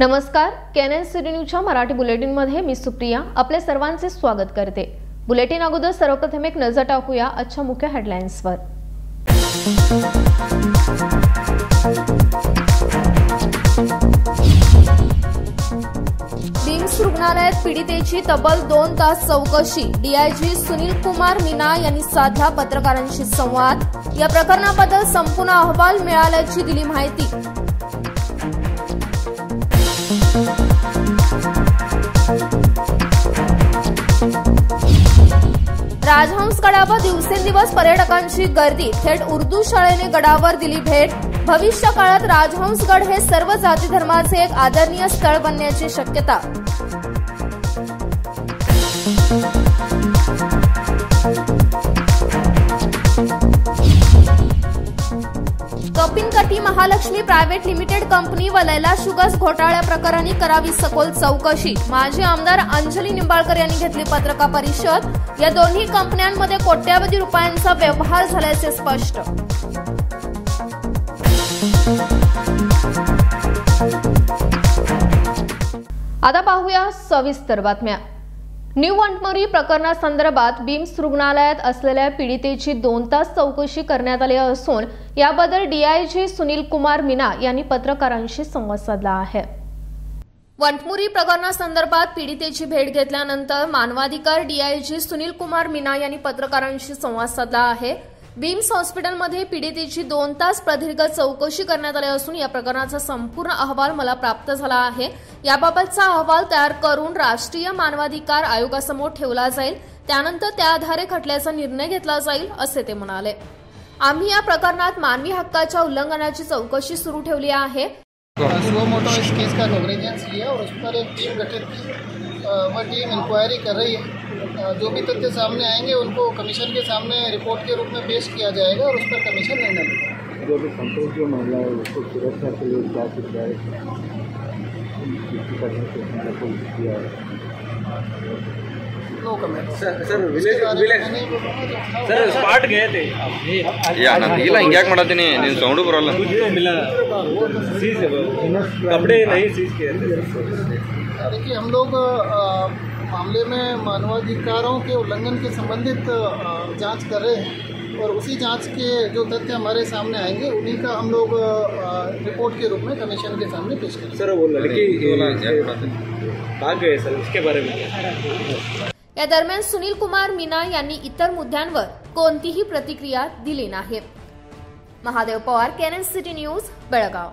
नमस्कार, KNN city न्यूजच्या मराठी बुलेटिनमध्ये मी सुप्रिया आपले सर्वांचे स्वागत करते। बुलेटिन अगोदर सर्वप्रथम एक नजर टाकूया आजच्या मुख्य हेडलाईन्सवर। बीम्स रुग्णालयात पीडितेची तब्बल 2 तास चौकशी। डीआयजी सुनील कुमार मीना यांनी साधला पत्रकारांशी संवाद। या प्रकरणाबद्दल संपूर्ण अहवाल मिळाल्याची दिली माहिती। राजहंस गडावर दिवसेंदिवस पर्यटकांची गर्दी। थेट उर्दू शाळेने गडावर दिली भेट। भविष्य काळात राजहंसगड हे सर्व जाती धर्माचे एक आदरणीय स्थळ बनण्याची शक्यता। कपिनकटी महालक्ष्मी प्रायव्हेट लिमिटेड कंपनी व लैला शुगर्स घोटाळ्या प्रकरणी करावी सखोल चौकशी। माजी आमदार अंजली निंबाळकर यांनी घेतली पत्रकार परिषद। या दोन्ही कंपन्यांमध्ये कोट्यावधी रुपयांचा व्यवहार झाल्याचे स्पष्ट। आता पाहूया सविस्तर बातम्या। न्यू वंटमोरी प्रकरणासंदर्भात बीम्स रुग्णालयात असलेल्या पीडितेची 2 तास चौकशी करण्यात आली असून याबद्दल डीआयजी सुनील कुमार मीना यांनी पत्रकारांशी संवाद साधला आहे। वंटमोरी प्रकरणासंदर्भात पीडितेची भेट घेतल्यानंतर मानवाधिकार डीआयजी सुनील कुमार मीना यांनी पत्रकारांशी संवाद साधला आहे। बीम्स हॉस्पिटलमध्ये पीडितेची 2 तास प्रदीर्घ चौकशी करण्यात आली असून या प्रकरणाचा संपूर्ण अहवाल मला प्राप्त झाला आहे। याबाबतचा अहवाल तयार करून राष्ट्रीय मानवाधिकार आयोगासमोर ठेवला जाईल। त्यानंतर त्या आधारे खटल्याचा निर्णय घेतला जाईल असे ते म्हणाले। आम्ही या प्रकरणात मानवी हक्काच्या उल्लंघनाची चौकशी सुरू ठेवली आहे। सुओ मोटो इस केस का कवरेजेंस लिया और उस पर एक टीम गठित की। वह टीम इंक्वायरी कर रही है। जो भी तथ्य सामने आएंगे उनको कमीशन के सामने रिपोर्ट के रूप में पेश किया जाएगा और उस पर कमीशन निर्णय लेगा। जो भी संतोष जो महिला है उसको सुरक्षा के लिए क्या कुछ है नो कमेंट। सर स्पॉट गए थे ಇಲ್ಲ ಹಿಂಗ್ಯಾಕೆ ಮಾಡತೀನಿ ನೀನು ಸೌಂಡು ಬರೋಲ್ಲ। कपड़े नहीं सीज किए थे। देखिए, हम लोग मामले में मानवाधिकारों के उल्लंघन के संबंधित जांच कर रहे हैं और उसी जांच के जो तथ्य हमारे सामने आएंगे उन्हीं का हम लोग रिपोर्ट के रूप में कमीशन के सामने पेश करेंगे। सर वो लड़की भाग गए सर, उसके बारे में या दरम्यान सुनील कुमार मीना यांनी इतर मुद्द्यांवर कोणतीही प्रतिक्रिया दिली नाही। Mahadev Pawar, KNN city news, Belgaum.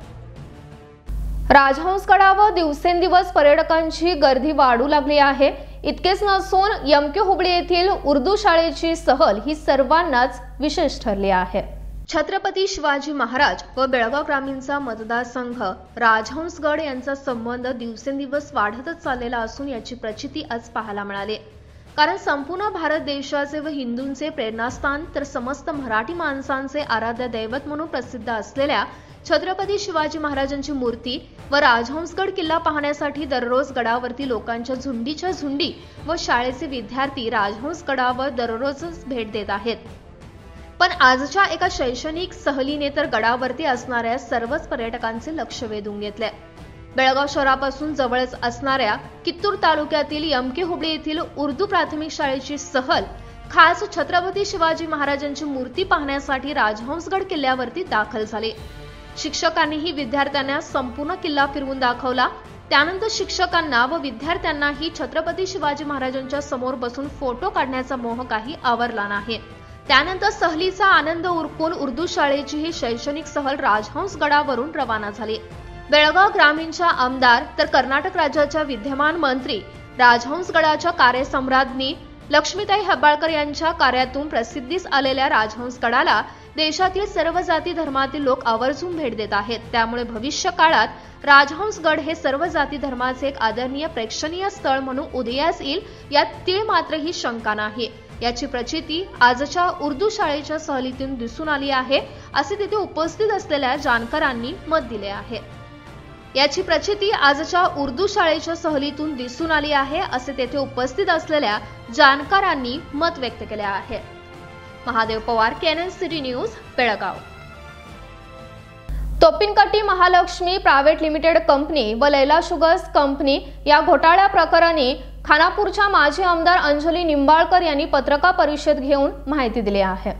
राजहंस गडावर दिवसेंदिवस पर्यटकांची गर्दी वाढू लागली आहे। इतकेच नसून यमके हुबळी येथील उर्दू शाळेची सहल ही सर्वांनाच विशेष ठरली आहे। छत्रपती शिवाजी महाराज व बेळगाव ग्रामीणचा मतदारसंघ राजहंसगड यांचा संबंध दिवसेंदिवस वाढतच चाललेला असून याची प्रचिती आज पाहायला मिळाली। कारण संपूर्ण भारत देशाचे व हिंदूंचे प्रेरणास्थान तर समस्त मराठी माणसांचे आराध्य दैवत म्हणून प्रसिद्ध असलेल्या छत्रपती शिवाजी महाराजांची मूर्ती व राजहंसगड किल्ला पाहण्यासाठी दररोज गडावरती लोकांच्या झुंडीच्या झुंडी व शाळेचे विद्यार्थी राजहंसगडावर दररोजच भेट देत आहेत। पण आजच्या एका शैक्षणिक सहलीने तर गडावरती असणाऱ्या सर्वच पर्यटकांचे लक्ष वेधून घेतले। बेळगाव शहरापासून जवळच असणाऱ्या कित्तूर तालुक्यातील यमके हुबळी येथील उर्दू प्राथमिक शाळेची सहल खास छत्रपती शिवाजी महाराजांची मूर्ती पाहण्यासाठी राजहंसगड किल्ल्यावरती दाखल झाली। शिक्षकांनीही विद्यार्थ्यांना संपूर्ण किल्ला फिरवून दाखवला। त्यानंतर शिक्षकांना व विद्यार्थ्यांनाही छत्रपती शिवाजी महाराजांच्या समोर बसून फोटो काढण्याचा मोह काही आवरला नाही। त्यानंतर सहलीचा आनंद उरकून उर्दू शाळेची ही शैक्षणिक सहल राजहंसगडावरून रवाना झाली। बेळगाव ग्रामीणच्या आमदार तर कर्नाटक राज्याच्या विद्यमान मंत्री राजहंसगडाच्या कार्यसम्राज्ञी लक्ष्मीताई हेब्बाळकर यांच्या कार्यातून प्रसिद्धीस आलेल्या राजहंसगडाला देशातील सर्व जाती धर्मातील लोक आवर्जून भेट देत आहेत। त्यामुळे भविष्य काळात राजहंसगड हे सर्व जाती धर्माचे एक आदरणीय प्रेक्षणीय स्थळ म्हणून उदयास येईल यात तीळ मात्रही शंका नाही। याची प्रचिती आजच्या उर्दू शाळेच्या सहलीतून दिसून आली आहे असे तिथे उपस्थित असलेल्या जाणकारांनी मत दिले आहे। याची प्रचिती आजच्या उर्दू शाळेच्या सहलीतून दिसून आली आहे असे तेथे उपस्थित असलेल्या जाणकारांनी मत व्यक्त केले आहे। Mahadev Pawar, KNN city news, Belgaum. Topinkatti Mahalaxmi private limited company व लैला शुगर्स कंपनी या घोटाळ्या प्रकरणी खानापूरच्या माजी आमदार अंजली निंबाळकर यांनी पत्रकार परिषद घेऊन माहिती दिली आहे।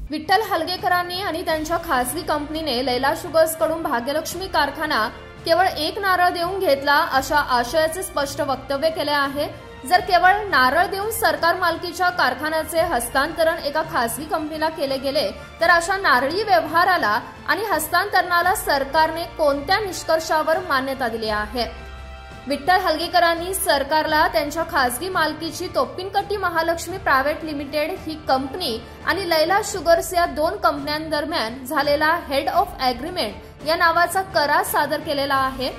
विठ्ठल हलगेकरांनी आणि त्यांच्या खासगी कंपनीने लैला शुगर्स कडून भाग्यलक्ष्मी कारखाना केवळ एक नारळ देऊन घेतला अशा आशयाचे स्पष्ट वक्तव्य केले आहे। जर केवळ नारळ देऊन सरकार मालकीच्या कारखान्याचे हस्तांतरण एका खासगी कंपनीला केले गेले तर अशा नारळी व्यवहाराला आणि हस्तांतरणाला सरकारने कोणत्या निष्कर्षावर मान्यता दिली आहे? विठ्ठल हलगेकरांनी सरकारला त्यांच्या खासगी मालकीची तोपिनकट्टी महालक्ष्मी प्रायव्हेट लिमिटेड ही कंपनी आणि लैला शुगर्स या दोन कंपन्यांदरम्यान झालेला हेड ऑफ अग्रीमेंट या नावाचा करार सादर केलेला आहे।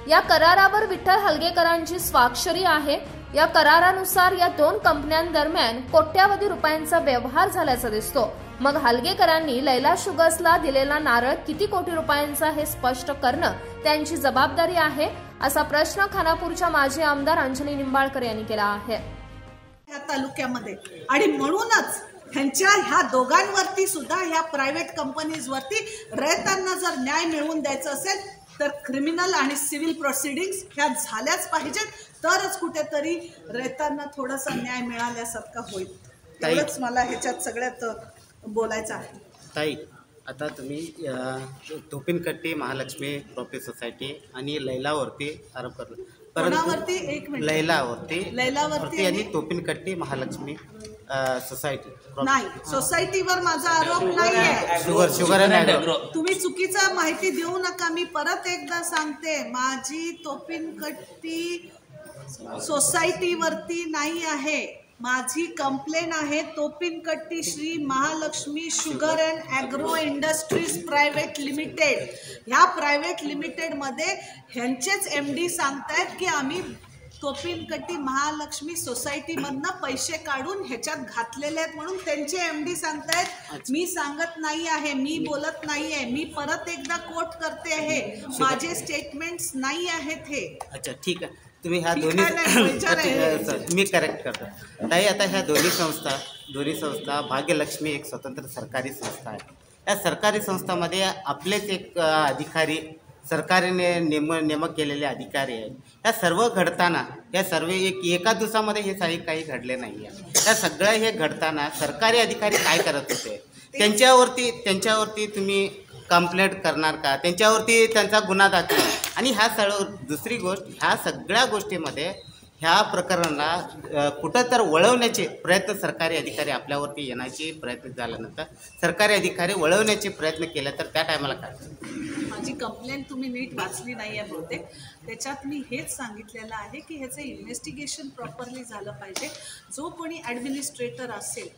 या करारावर विठ्ठल हलगेकरांची स्वाक्षरी आहे। या करारानुसार या दोन कंपन्यांदरम्यान कोट्यावधी रुपयांचा व्यवहार झाल्याचा दिसतो। मग हलगेकरांनी लैला शुगर्सला दिलेला नारळ किती कोटी रुपयांचा हे स्पष्ट करणं त्यांची जबाबदारी आहे, असा प्रश्न खानापूरच्या माजी आमदार अंजली निंबाळकर यांनी केला आहे। या तालुक्यामध्ये आणि म्हणूनच ह्या दोघांवरती सुद्धा ह्या प्रायव्हेट कंपनीजवरती रयतांना जर न्याय मिळवून द्यायचा असेल तर क्रिमिनल आणि सिव्हिल प्रोसिडिंग्स ह्या झाल्याच पाहिजेत, तरच कुठेतरी रयतांना थोडासा न्याय मिळाल्यासारखा होईल। एवढंच मला ह्याच्यात सगळ्यात बोलायचं आहे। ताई, आता तुम्ही तोपिनकट्टी महालक्ष्मी प्रॉपर्टी सोसायटी आणि लैलावरती आरोप करला, कोणावरती? एक मिनिट, लैलावरती आणि तोपिनकट्टी महालक्ष्मी सोसायटी नाही, सोसायटीवर माझा आरोप नाहीये। शुगर तुम्ही चुकीचा माहिती देऊ नका। मी परत एकदा सांगते, माझी तोपिनकट्टी सोसायटीवरती नाही आहे, माझी कंप्लेन आहे Topinkatti Shri Mahalaxmi sugar and agro industries private limited. ह्या प्रायव्हेट लिमिटेडमध्ये ह्यांचेच MD सांगतायत की आम्ही तोपिनकट्टी महालक्ष्मी सोसायटीमधनं पैसे काढून ह्याच्यात घातलेले आहेत, म्हणून त्यांचे MD सांगतायत। मी सांगत नाही आहे, मी बोलत नाही आहे, मी परत एकदा कोट करते आहे, माझे स्टेटमेंट्स नाही आहेत हे। अच्छा, ठीक आहे, तुम्ही ह्या दोन्ही मी करेक्ट करतो ताई। आता ह्या दोन्ही संस्था भाग्यलक्ष्मी एक स्वतंत्र सरकारी संस्था आहे। या सरकारी संस्थांमध्ये आपलेच एक अधिकारी, सरकारने नेमक केलेले अधिकारी आहेत। या सर्व घडताना या सर्व एका दिवसामध्ये हे काही घडले नाही आहे। या सगळं हे घडताना सरकारी अधिकारी काय करत होते? त्यांच्यावरती तुम्ही कंप्लेंट करणार का? त्यांच्यावरती त्यांचा गुन्हा दाखल आणि दुसरी गोष्ट, ह्या सगळ्या गोष्टीमध्ये ह्या प्रकरणाला कुठं तर वळवण्याचे प्रयत्न सरकारी अधिकारी आपल्यावरती येण्याचे प्रयत्न झाल्यानंतर सरकारी अधिकारी वळवण्याचे प्रयत्न केले तर त्या टायमाला काय? माझी कंप्लेंट तुम्ही नीट वाचली नाही आहे बहुतेक। त्याच्यात मी हेच सांगितलेलं आहे की ह्याचं इन्व्हेस्टिगेशन प्रॉपरली झालं पाहिजे। जो कोणी ॲडमिनिस्ट्रेटर असेल,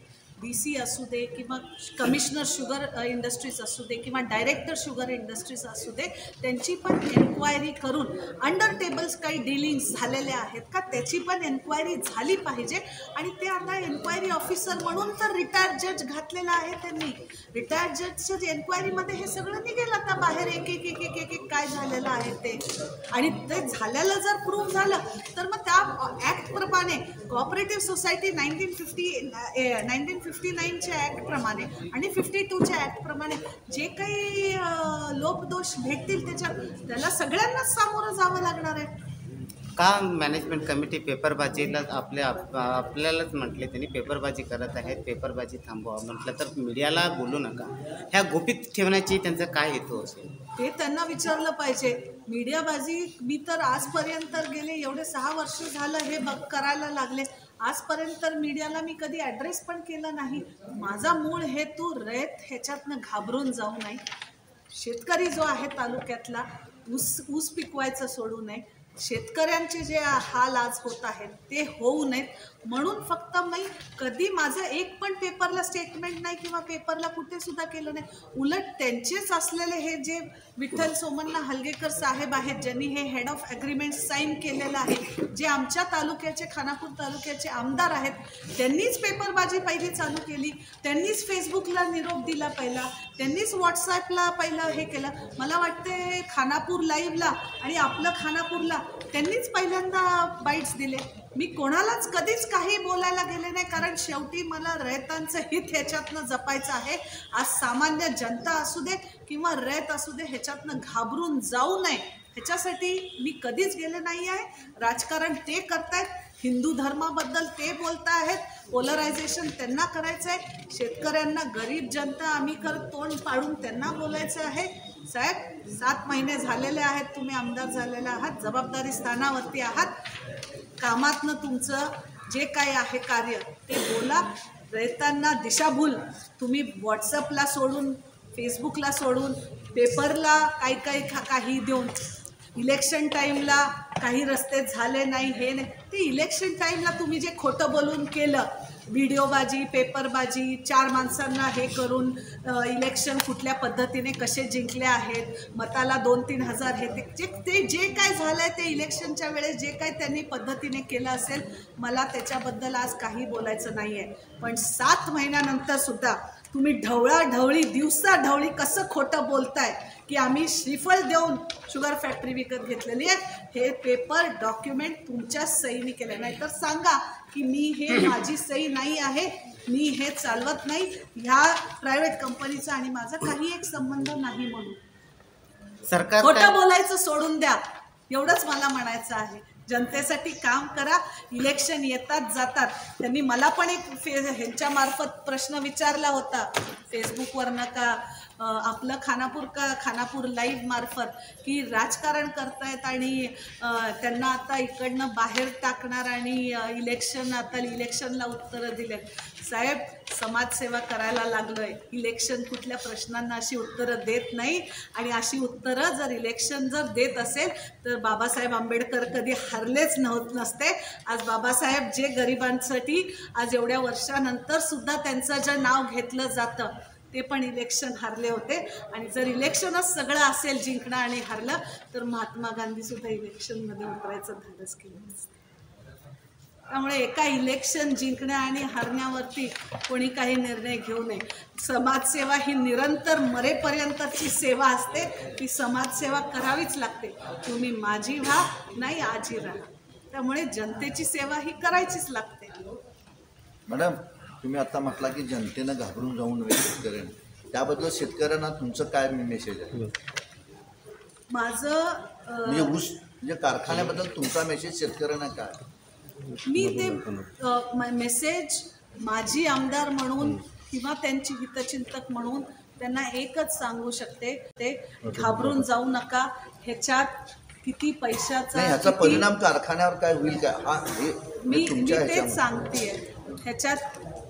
DC असू दे किंवा कमिशनर शुगर इंडस्ट्रीज असू दे किंवा डायरेक्टर शुगर इंडस्ट्रीज असू दे, त्यांची पण एन्क्वायरी करून अंडर टेबल्स काही डिलिंग्स झालेले आहेत का त्याची पण एन्क्वायरी झाली पाहिजे। आणि ते आता एन्क्वायरी ऑफिसर म्हणून तर रिटायर्ड जज घातलेला आहे त्यांनी। रिटायर्ड जजच्या एन्क्वायरीमध्ये हे सगळं निघेल आता बाहेर, एक काय झालेलं आहे ते। आणि ते झालेलं जर प्रूव्ह झालं तर मग त्या ॲक्टप्रमाणे कोऑपरेटिव्ह सोसायटी 1959च्या ॲक्टप्रमाणे आणि 52च्या ॲक्टप्रमाणे जे काही लोपदोष भेटतील त्याला सगळ्यांनाच सामोरं जावं लागणार आहे। का मॅनेजमेंट कमिटी पेपरबाजीला आपल्यालाच म्हटले, त्यांनी पेपरबाजी करत आहेत, पेपरबाजी थांबवा म्हटलं तर मीडियाला बोलू नका, ह्या गुपित ठेवण्याची त्यांचं काय हेतू असेल ते त्यांना विचारलं पाहिजे। मीडियाबाजी मी तर आजपर्यंत गेले एवढे 6 वर्ष झालं हे करायला लागले, आजपर्यंत मीडियाला मी कधी ॲड्रेस पण केला नाही। माझा मूळ हेतू रयत ह्याच्यातनं घाबरून जाऊ नये, शेतकरी जो आहे तालुक्यातला ऊस पिकवायचं सोडू नये, शेतकऱ्यांचे जे हाल आज होत आहेत ते होऊ नयेत, म्हणून फक्त मी कधी माझं एक पण पेपरला स्टेटमेंट नाही किंवा पेपरला कुठे सुद्धा केलं नाही। उलट त्यांचेच असलेले हे जे विठ्ठल सोमण्णा हलगेकर साहेब आहेत, ज्यांनी हे हेड ऑफ ॲग्रीमेंट साईन केलेलं आहे, जे आमच्या तालुक्याचे खानापूर तालुक्याचे आमदार आहेत, त्यांनीच पेपरबाजी पहिली चालू केली, त्यांनीच फेसबुकला निरोप दिला पहिला, त्यांनीच व्हॉट्सॲपला पहिलं हे केलं। मला वाटते खानापूर लाईव्हला आणि आपलं खानापूरला त्यांनीच पहिल्यांदा बाईट्स दिले। मी कोणालाच कधीच काही बोलायला गेले नाही, कारण शेवटी मला रयतांचं हित ह्याच्यातनं जपायचं आहे. आज सामान्य जनता असू दे किंवा रयत असू दे, ह्याच्यातनं घाबरून जाऊ नये ह्याच्यासाठी मी कधीच गेले नाही आहे. राजकारण ते करतायत, हिंदू धर्माबद्दल ते बोलता आहेत, पोलरायझेशन त्यांना करायचं आहे. शेतकऱ्यांना, गरीब जनता आम्ही तोंड पाडून त्यांना बोलायचं आहे. साहेब 7 महिने झालेले आहेत, तुम्ही आमदार झालेले आहात, जबाबदारी स्थानावरती आहात. कामातनं तुमचं जे काय आहे कार्य ते बोला. रयतांना दिशाभूल तुम्ही व्हॉट्सअपला सोडून, फेसबुकला सोडून, पेपरला काही देऊन, इलेक्शन टाईमला काही रस्ते झाले नाही हे नाही, ते इलेक्शन टाईमला तुम्ही जे खोटं बोलून केलं, व्हिडिओबाजी, पेपरबाजी, 4 माणसांना हे करून इलेक्शन कुठल्या पद्धतीने कसे जिंकले आहेत, मताला 2-3 हजार हे ते जे काय झालं आहे ते इलेक्शनच्या वेळेस जे काय त्यांनी पद्धतीने केलं असेल, मला त्याच्याबद्दल आज काही बोलायचं नाही आहे. पण 7 महिन्यानंतरसुद्धा तुम्ही ढवळाढवळी, दिवसाढवळी कसं खोटं बोलताय की आम्ही श्रीफळ देऊन शुगर फॅक्टरी विकत घेतलेली आहे. हे पेपर डॉक्युमेंट तुमच्या सहीने केलं, नाही तर सांगा की मी हे माझी सही नाही आहे, मी हे चालवत नाही, ह्या प्रायव्हेट कंपनीचा आणि माझा काही एक संबंध नाही म्हणून. सरकार खोटं बोलायचं सोडून द्या, एवढंच मला म्हणायचं आहे. जनतेसाठी काम करा. इलेक्शन येतात जातात. त्यांनी मला पण एक ह्यांच्यामार्फत प्रश्न विचारला होता फेसबुकवरनं का आपलं खानापूर लाईव्ह मार्फत की राजकारण करतायत आणि त्यांना आता इकडनं बाहेर टाकणार आणि इलेक्शनला उत्तरं दिलेत. साहेब, समाजसेवा करायला लागलोय, इलेक्शन कुठल्या प्रश्नांना अशी उत्तरं देत नाही. आणि अशी उत्तरं जर इलेक्शन देत असेल तर बाबासाहेब आंबेडकर कधी हरलेच नसते. आज बाबासाहेब जे गरिबांसाठी आज एवढ्या वर्षानंतर सुद्धा त्यांचं जे नाव घेतलं जातं ते पण इलेक्शन हारले होते. आणि जर इलेक्शनच सगळं असेल जिंकणं आणि हारलं तर महात्मा गांधीसुद्धा इलेक्शनमध्ये उतरायचं धाडस केलं नसतं. त्यामुळे एका इलेक्शन जिंकण्या आणि हारण्यावरती कोणी काही निर्णय घेऊ नये. समाजसेवा ही निरंतर मरेपर्यंतची सेवा असते, ती समाजसेवा करावीच लागते. तुम्ही माझी व्हा, नाही आजी राहा. त्यामुळे जनतेची सेवा ही करायचीच लागते. मॅडम, तुम्ही आता म्हटला की जनतेनं घाबरून जाऊ नये शेतकऱ्यांना, त्याबद्दल शेतकऱ्यांना तुमचं काय मेसेज आहे? माझं म्हणजे ऊस म्हणजे कारखान्याबद्दल तुमचा मेसेज शेतकऱ्यांना काय? मी ते मेसेज माजी आमदार म्हणून किंवा त्यांची हितचिंतक म्हणून त्यांना एकच सांगू शकते, ते घाबरून जाऊ नका. ह्याच्यात किती पैशाचा ह्याचा परिणाम कारखान्यावर काय होईल का? मी तेच सांगतेय. ह्याच्यात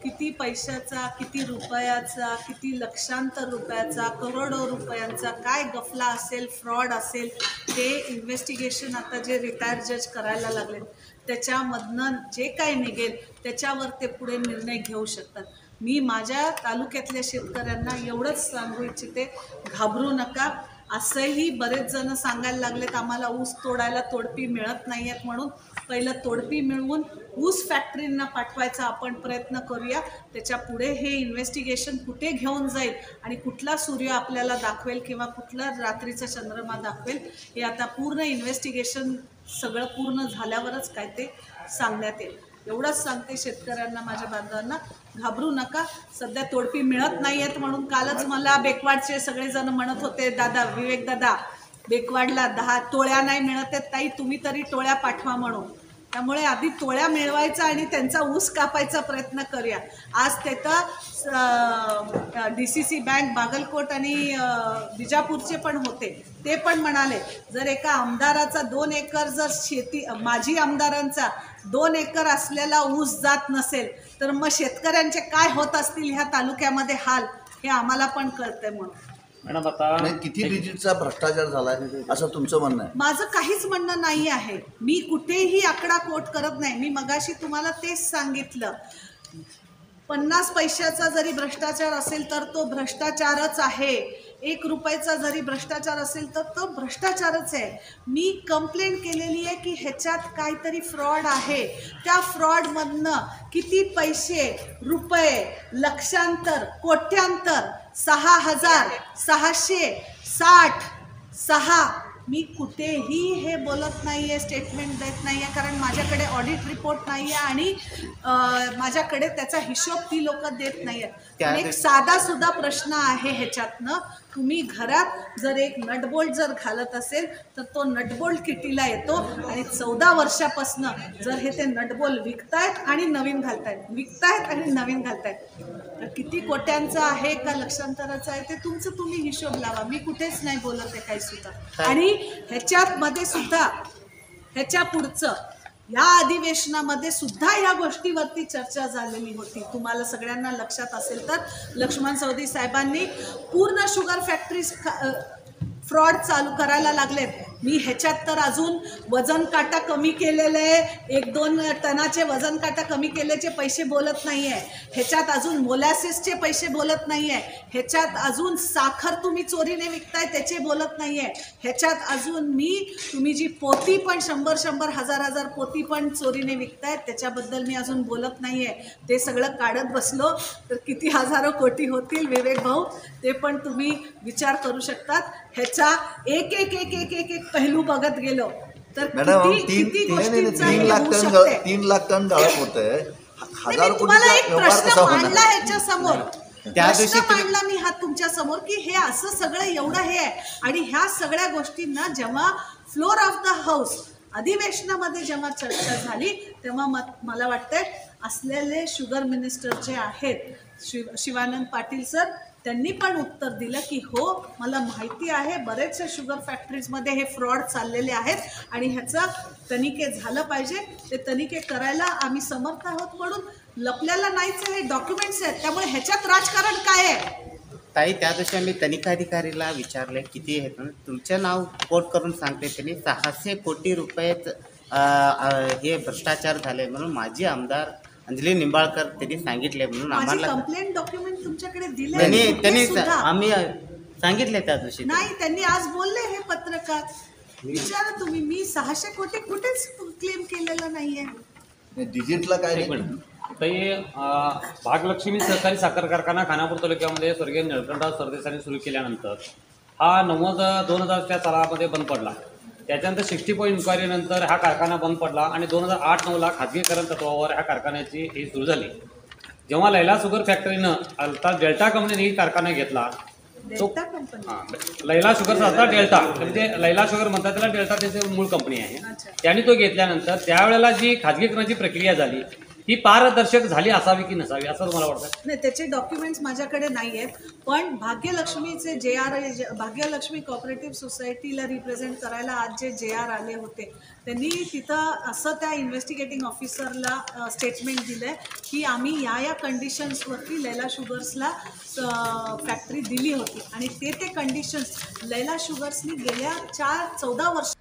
किती पैशाचा, किती रुपयाचा, किती लक्षांतर रुपयाचा, करोडो रुपयांचा काय गफला असेल, फ्रॉड असेल, ते इन्व्हेस्टिगेशन आता जे रिटायर जज करायला लागले त्याच्यामधनं जे काय निघेल त्याच्यावर ते पुढे निर्णय घेऊ शकतात. मी माझ्या तालुक्यातल्या शेतकऱ्यांना एवढंच सांगू इच्छिते, घाबरू नका. असंही बरेच जण सांगायला लागलेत आम्हाला ऊस तोडायला तोडपी मिळत नाही आहेत म्हणून. पहिलं तोडपी मिळवून ऊस फॅक्टरींना पाठवायचा आपण प्रयत्न करूया. त्याच्या पुढे हे इन्व्हेस्टिगेशन कुठे घेऊन जाईल आणि कुठला सूर्य आपल्याला दाखवेल किंवा कुठला रात्रीचा चंद्रमा दाखवेल हे आता पूर्ण इन्व्हेस्टिगेशन सगळं पूर्ण झाल्यावरच काय ते सांगण्यात येईल. एवढंच सांगते शेतकऱ्यांना, माझ्या बांधवांना, घाबरू नका. सध्या तोडपी मिळत नाही आहेत म्हणून कालच मला बेकवाडचे सगळेजण म्हणत होते, दादा, विवेक दादा, बेकवाडला 10 टोळ्या नाही मिळत आहेत ताई, तुम्ही तरी टोळ्या पाठवा म्हणून. त्यामुळे आधी टोळ्या मिळवायचा आणि त्यांचा ऊस कापायचा प्रयत्न करूया. आज तिथं DCC बँक बागलकोट आणि बिजापूरचे पण होते, ते पण म्हणाले जर एका आमदाराचा 2 एकर जर शेती, माजी आमदारांचा 2 एकर असलेला ऊस जात नसेल तर मग शेतकऱ्यांचे काय होत असतील ह्या तालुक्यामध्ये हाल, हे आम्हाला पण कळतंय. म्हणून मॅडम, आता किती डिजिटचा भ्रष्टाचार झालाय असं तुमचं म्हणणं आहे? माझं काहीच म्हणणं नाही आहे. मी कुठेही आकडा कोट करत नाही. मी मगाशी तुम्हाला तेच सांगितलं, 50 पैशाचा जरी भ्रष्टाचार असेल तर तो भ्रष्टाचारच आहे. 1 रुपयाचा जरी भ्रष्टाचार असेल तर तो भ्रष्टाचारच आहे. मी कंप्लेंट केलेली आहे की ह्याच्यात काहीतरी फ्रॉड आहे. त्या फ्रॉडमधनं किती पैसे, रुपये, लक्षांतर, कोट्यांतर, 6,660 मी कुठेही हे बोलत नाही आहे, स्टेटमेंट देत नाही आहे, कारण माझ्याकडे ऑडिट रिपोर्ट नाही आहे आणि माझ्याकडे त्याचा हिशोब ती लोक देत नाही आहेत. आणि एक साधासुद्धा प्रश्न आहे ह्याच्यातनं, तुम्ही घरात जर एक नटबोल्ट जर घालत असेल तर तो नटबोल्ट कितीला येतो, आणि 14 वर्षापासनं जर हे ते नटबोल्ट विकतायत आणि नवीन घालतायत, विकतायत आणि नवीन घालतायत, तर किती कोट्यांचं आहे का लक्षांतराचं आहे ते तुमचं तुम्ही हिशोब लावा. मी कुठेच नाही बोलत आहे काही सुद्धा. आणि ह्याच्यात मध्ये सुद्धा ह्याच्या पुढचं या अधिवेशनामध्ये सुद्धा या गोष्टीवरती चर्चा झालेली होती. तुम्हाला सगळ्यांना लक्षात असेल तर लक्ष्मण सवदी साहेबांनी पूर्ण शुगर फॅक्टरीज फ्रॉड चालू करायला लागलेत. मी ह्याच्यात तर अजून वजन काटा कमी केलेले आहे, 1-2 टनाचे वजन काटा कमी केल्याचे पैसे बोलत नाही आहे. ह्याच्यात अजून मोलॅसिसचे पैसे बोलत नाही आहे. ह्याच्यात अजून साखर तुम्ही चोरीने विकताय त्याचे बोलत नाही आहे. ह्याच्यात अजून तुम्ही जी पोती पण 100-100, 1000-1000 पोती पण चोरीने विकतायत त्याच्याबद्दल मी अजून बोलत नाही आहे. ते सगळं काढत बसलो तर किती हजारो कोटी होतील विवेक भाऊ, ते पण तुम्ही विचार करू शकतात. ह्याचा एक एक एक एक एक एक पैलू बघत गेलो तर किती गोष्टींचा 3 लाख टन गाळप होतंय. तुम्हाला एक प्रश्न मांडला ह्याच्या समोर, प्रश्न मांडला मी हा तुमच्या समोर की हे असं सगळं एवढं हे आहे. आणि ह्या सगळ्या गोष्टींना जेव्हा फ्लोर ऑफ द हाऊस अधिवेशनामध्ये जेव्हा चर्चा झाली तेव्हा मला वाटतंय असलेले शुगर मिनिस्टर जे आहेत शिवानंद पाटील सर, त्यांनी पण उत्तर दिलं की हो मला माहिती आहे बरेचसे शुगर फॅक्टरीजमध्ये हे फ्रॉड चाललेले आहेत आणि ह्याचं तनिखे झालं पाहिजे. ते तनिखे करायला आम्ही समर्थ आहोत, म्हणून लपल्याला नाहीच, हे डॉक्युमेंट्स आहेत. त्यामुळे ह्याच्यात राजकारण काय आहे ताई? त्या दिवशी आम्ही तनिखाधिकारीला विचारले किती आहेत, तुमचं नाव कोट करून सांगते त्यांनी 600 कोटी रुपयेच हे भ्रष्टाचार झाले म्हणून माजी आमदार अंजली निंबाळकर त्यांनी सांगितले. म्हणून आम्हाला कंप्लेंट डॉक्युमेंट तुमच्याकडे दिले त्यांनी आम्ही सांगितले त्या दिवशी नाही. त्यांनी आज बोलले हे पत्रकार, विचारा तुम्ही. मी 600 कोटी कुठेच क्लेम केलेलं नाहीये. डिजिटला काय ताई, भागलक्ष्मी सहकारी साखर कारखाना खानापूर तालुक्यामध्ये स्वर्गीय निळकंठराव सरदेसाईंनी सुरू केल्यानंतर हा 2000च्या सालामध्ये बंद पडला. त्याच्यानंतर 60 पॉईंट इन्क्वायरीनंतर हा कारखाना बंद पडला आणि 2008-9ला खाजगीकरण तत्वावर ह्या कारखान्याची ही सुरू झाली. जेव्हा लैला शुगर फॅक्टरीनं अर्थात डेल्टा कंपनीने ही कारखाना घेतला, तो लैला शुगरचा आता डेल्टा म्हणजे लैला शुगर म्हणतात त्याला, डेल्टा त्याची मूळ कंपनी आहे. त्यांनी तो घेतल्यानंतर त्यावेळेला जी खाजगीकरणाची प्रक्रिया झाली ही पारदर्शक झाली असावी की नसावी असं तुम्हाला वाटतं? नाही, त्याचे डॉक्युमेंट्स माझ्याकडे नाही आहेत. पण भाग्यलक्ष्मीचे भाग्यलक्ष्मी कोऑपरेटिव्ह सोसायटीला रिप्रेझेंट करायला आज जे JR आले होते त्यांनी तिथं असं त्या इन्व्हेस्टिगेटिंग ऑफिसरला स्टेटमेंट दिलं आहे की आम्ही या कंडिशन्सवरती लैला शुगर्सला फॅक्टरी दिली होती आणि ते कंडिशन्स लैला शुगर्सनी गेल्या 14 वर्ष.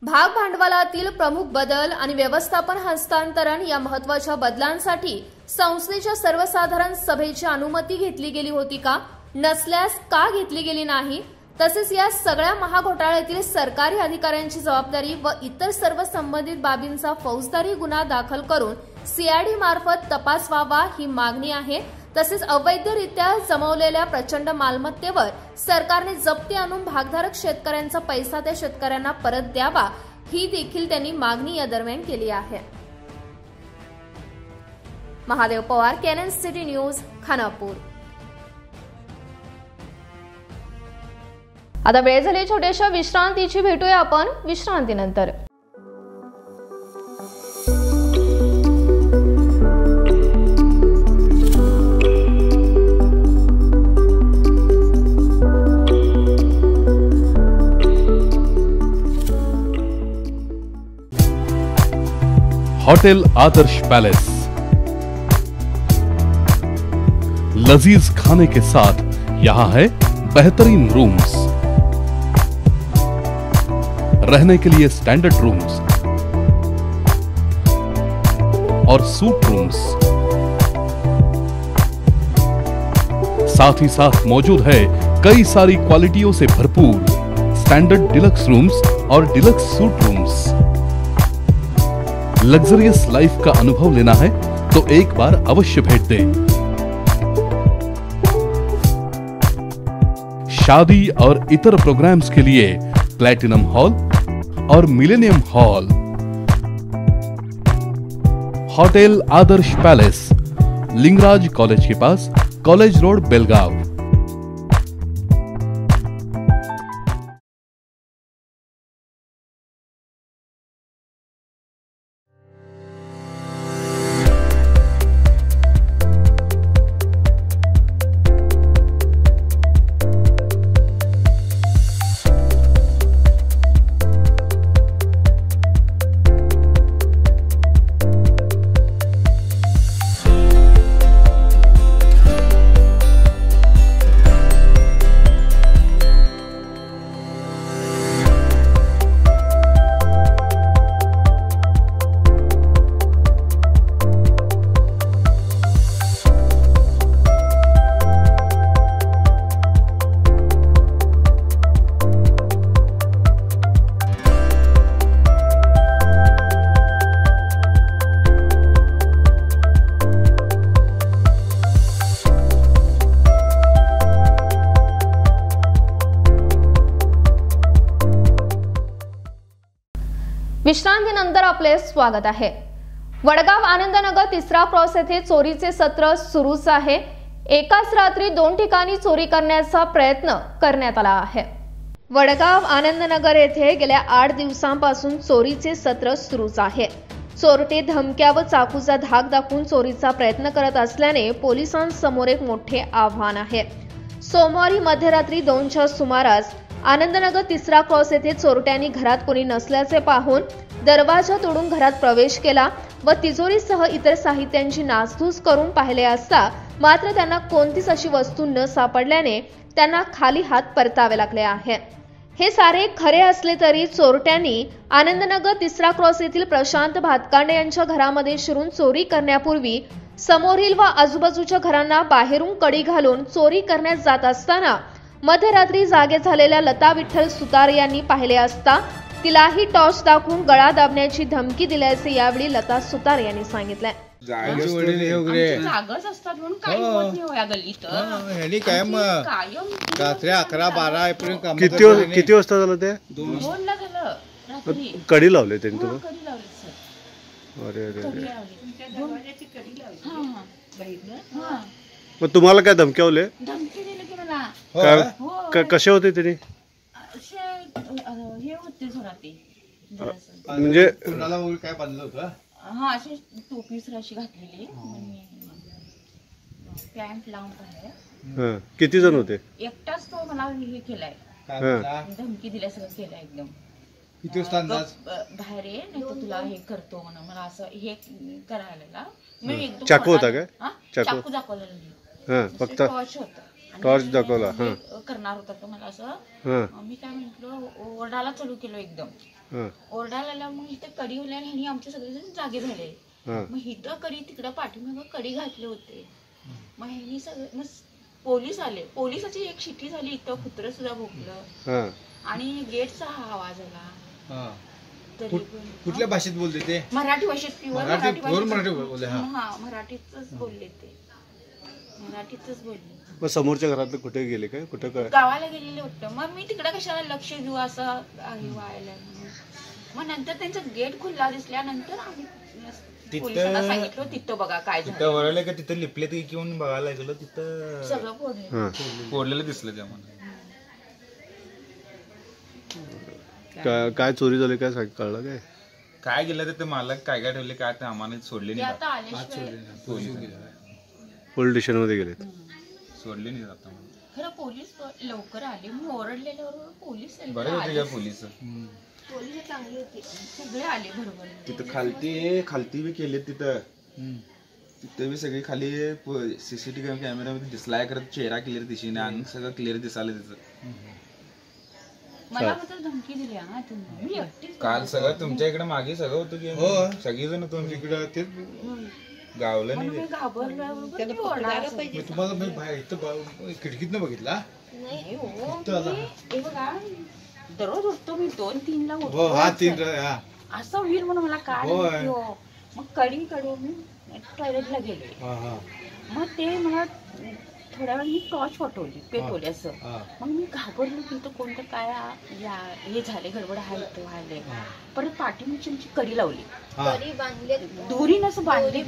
भाग भांडवलातील प्रमुख बदल आणि व्यवस्थापन हस्तांतरण या महत्त्वाच्या बदलांसाठी संस्थेच्या सर्वसाधारण सभेची अनुमती घेतली गेली होती का? नसल्यास का घेतली गेली नाही? तसेच या सगळ्या महाघोटाळ्यातील सरकारी अधिकाऱ्यांची जबाबदारी व इतर सर्व संबंधित बाबींचा फौजदारी गुन्हा दाखल करून CID मार्फत तपास व्हावा ही मागणी आहे. तसेच अवैधरित्या जमवलेल्या प्रचंड मालमत्तेवर सरकारने जप्ती आणून भागधारक शेतकऱ्यांचा पैसा त्या शेतकऱ्यांना परत द्यावा ही देखील त्यांनी मागणी या दरम्यान केली आहे. Mahadev Pawar, Kenin city news, Khanapur. आता वेळ झाली छोट्याशा विश्रांतीची. भेटूया आपण विश्रांतीनंतर. होटल आदर्श पैलेस, लजीज खाने के साथ यहाँ है बेहतरीन रूम्स, रहने के लिए स्टैंडर्ड रूम्स और सूट रूम्स, साथ ही साथ मौजूद है कई सारी क्वालिटियों से भरपूर स्टैंडर्ड डिलक्स रूम्स और डिलक्स सूट रूम्स। लग्जरियस लाइफ का अनुभव लेना है तो एक बार अवश्य भेंट दें। शादी और इतर प्रोग्राम्स के लिए प्लैटिनम हॉल और मिलेनियम हॉल, होटल आदर्श पैलेस, लिंगराज कॉलेज के पास, कॉलेज रोड, बेलगाव। विश्रांतीनंतर आपले स्वागत आहे। वडगाव आनंदनगर तिसरा क्रॉस येथे चोरीचे सत्र सुरूच आहे। एकाच रात्री 2 ठिकाणी चोरी करण्याचा प्रयत्न करण्यात आला आहे। वडगाव आनंदनगर येथे गेल्या 8 दिवसांपासून चोरीचे सत्र सुरूच आहे। चोरटे धमक्या व चाकूचा धाक दाखवून चोरीचा प्रयत्न करत असल्याने पोलिसांसमोर एक मोठे आव्हान आहे। सोमवारी मध्यरात्री 2च्या सुमारास आनंदनगर तिसरा क्रॉस येथे चोरट्यांनी घरात कोणी नसल्याचे पाहून दरवाजा तोडून घरात प्रवेश केला व तिजोरीसह इतर साहित्यांची नासधूस करून पाहिले असता मात्र त्यांना कोणतीच अशी वस्तू न सापडल्याने त्यांना खाली हात परतावे लागले आहे। हे सारे खरे असले तरी चोरट्यांनी आनंदनगर तिसरा क्रॉस येथील प्रशांत भातकांडे यांच्या घरामध्ये शिरून चोरी करण्यापूर्वी समोरील व आजूबाजूच्या घरांना बाहेरून कडी घालून चोरी करण्यास जात असताना मध्यरात्री जागे झालेल्या लता विठ्ठल सुतार यांनी पाहिले असता तिलाही टॉर्च दाखवून गळा दाबण्याची धमकी दिल्याचे यावेळी लता सुतार यांनी सांगितले। जागच असतात म्हणून काही होत नाही या गल्लीत। ह्यानी कायम रात्री 11-12 एप्रिल काम किती वाजता झालं ते? 2ला झालं रात्री। कडी लावले त्यांनी तुम्ही? कडी लावली सर। अरे अरे अरे, दरवाजाची कडी लावली। हां बघितलं। हां मग तुम्हाला काय धमक्यावले? धमकी दिली की मला। काय कसे होते त्यांनी? हे होते जरा ते म्हणजे कुणाला काय बांधलं होतं? हा अशी टोपी अशी घातलेली पॅन्ट लावून पाहिजे। किती जण होते? एकटाच तो मला हे केलाय, धमकी दिल्या सगळं केलाय एकदम। किती वाजता अंदाज? बाहेर ये नाही तर तुला हे करतो म्हणून मला असं हे करायला मी एकदम चाकू होता काय? चाकू दाखवलेला फक्त टॉर्च होता, टॉर्च दाखवला। करणार होता तो मला असं। मी काय म्हटलं ओरडायला चालू केलं एकदम। ओरडायला मग इथे कडी होल्या आणि आमचे सगळेजण जागे झाले। मग इथं कडी तिकडं पाठीमागं कडी घातले होते। मग ह्यांनी सगळे मग पोलीस आले, पोलिसाची एक शिट्टी झाली, इथं कुत्रं सुद्धा भोगलं आणि गेटचा हा आवाज आला। कुठल्या भाषेत बोलते ते? मराठी भाषेत प्युअर मराठी बोलले। हा मराठीतच बोलले ते, मराठीतच बोलले। मग समोरच्या घरातले कुठे गेले काय? कुठे गावाला गेलेले होतं। मग मी तिकडे कशाला लक्ष देऊ असं आहे व्हायला। मग नंतर त्यांचं गेट खुल्ला दिसल्यानंतर आम्ही पोलिसांना सांगितलं तिथं बघा काय झालं। वरले का तिथं लिपले ते घेऊन बघायला गेलो, तिथं सगळं फोडलेलं दिसलं त्या मला। काय चोरी झाली काय कळलं काय? काय गेलं ते मालक काय काय ठेवले काय ते आम्हाला सोडले नाही। पोलीस स्टेशन मध्ये गेले, सोडले नाही आता। खरं पोलीस लवकर आले, मी ओरडलेल्यावर पोलीस बरे होते का? पोलीस चांगले होते, सगळे आले बरोबर। तिथं खालती बी केले, तिथे बी सगळी खाली सीसीटीव्ही कॅमेरामध्ये दिसलाय, करत चेहरा क्लिअर दिशी नाही, अंग सगळं क्लिअर दिसायला तिचं। मला मात्र धमकी दिली हा तुम्ही, मी एकटीच काल सगळं तुमच्या इकडे मागे सगळं होतं की सगळीजण तुमच्या इकडे तेच गावलं नाही ते। तुम्हाला मी बाहेर इथं खिडकीतनं बघितला नाही हो बघा, दररोज उठतो मी 2-3ला उठतो असं होईल म्हणून मला काय मग कडी काढून मी टॉयलेटला गेले। मग ते मला थोड्या वेळ मी टॉर्च पेटवली असं. मग मी घाबरलो की इथं कोणतं काय हे झाले, गडबड आहे इथं व्हायला. परत पाठीमागची आमची कडी लावली, दोरीनं असं बांधली,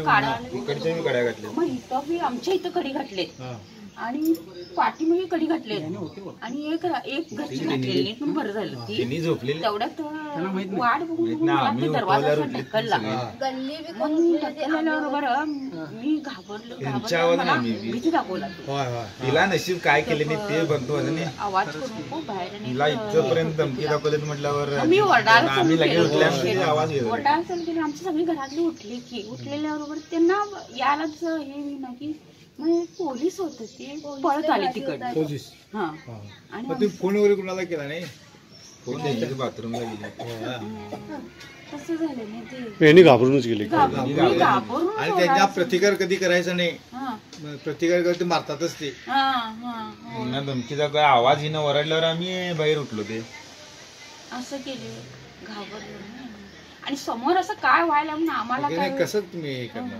काढा. मग इथं आमच्या इथं कडी घातले आणि पाठीमागे कडी घातले आणि एक घरची घातलेली पण बरं झालं ती. तेवढ्यात वाट बघून दरवाजा ढकलला. मग मी ढकलल्यावर बरं मी घाबरलो, भीती दाखवला. तिला नशीब काय केले नाही ते बघतो. आवाज करू बाहेर तिला इथपर्यंत धमकी दाखवली म्हटल्यावर मी वरडायला चालू केली. आमची सगळी घरातली उठली की उठलेल्याबरोबर त्यांना यायलाच हे ना की पोलीस होते ते पळत आले तिकडे. पोलीस आणि फोन वगैरे कुणाला केला नाही, बाथरूमला गेली तसं झालं नाही ते. यांनी घाबरूनच गेले. आणि त्यांचा प्रतिकार कधी करायचा नाही, प्रतिकार करते मारतातच ते. धमकीचा काय आवाज हिनं ओरडल्यावर आम्ही बाहेर उठलो. ते असं केले, घाबरलो. आणि समोर असं काय व्हायला म्हणून आम्हाला कसं तुम्ही हे करणार,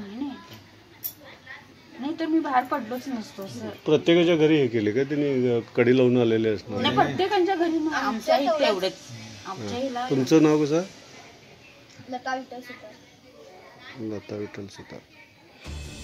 नाही तर मी बाहेर पडलोच नसतो. प्रत्येकाच्या घरी हे केले का त्यांनी कडी लावून आलेले असणार? नाही, प्रत्येकाच्या घरी आमच्या इथे एवढेच. आमच्या तुमचं नाव कसं? लता विठ्ठल सुतार.